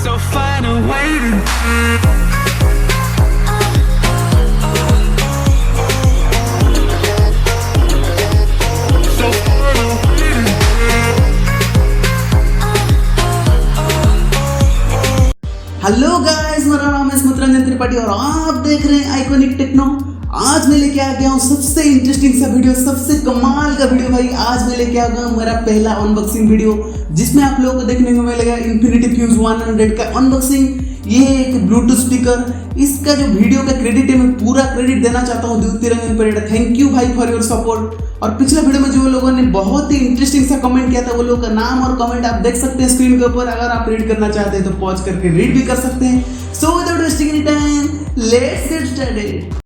so fine and waiting. So fine and waiting. Hello guys, मेरा नाम है स्मित त्रिपाठी और आप देख रहे हैं आइकॉनिक टेक्नो। आज मैं लेके आ गया हूँ सबसे इंटरेस्टिंग सा वीडियो, सबसे कमाल का वीडियो भाई। आज मैं लेके आ गया हूँ मेरा पहला अनबॉक्सिंग वीडियो, जिसमें आप लोगों को देखने को मिलेगा इन्फिनिटी फ्यूज 100 का अनबॉक्सिंग। ये एक ब्लूटूथ स्पीकर, इसका जो वीडियो का क्रेडिट है मैं पूरा क्रेडिट देना चाहता हूँ द्वितीय रंजन परिड़ा। थैंक यू भाई फॉर योर सपोर्ट। और पिछला वीडियो में जो लोगों ने बहुत ही इंटरेस्टिंग सा कमेंट किया था, वो लोगों का नाम और कमेंट आप देख सकते हैं स्क्रीन के ऊपर। अगर आप रीड करना चाहते हैं तो पॉज करके रीड भी कर सकते हैं। So without wasting any time, let's get started.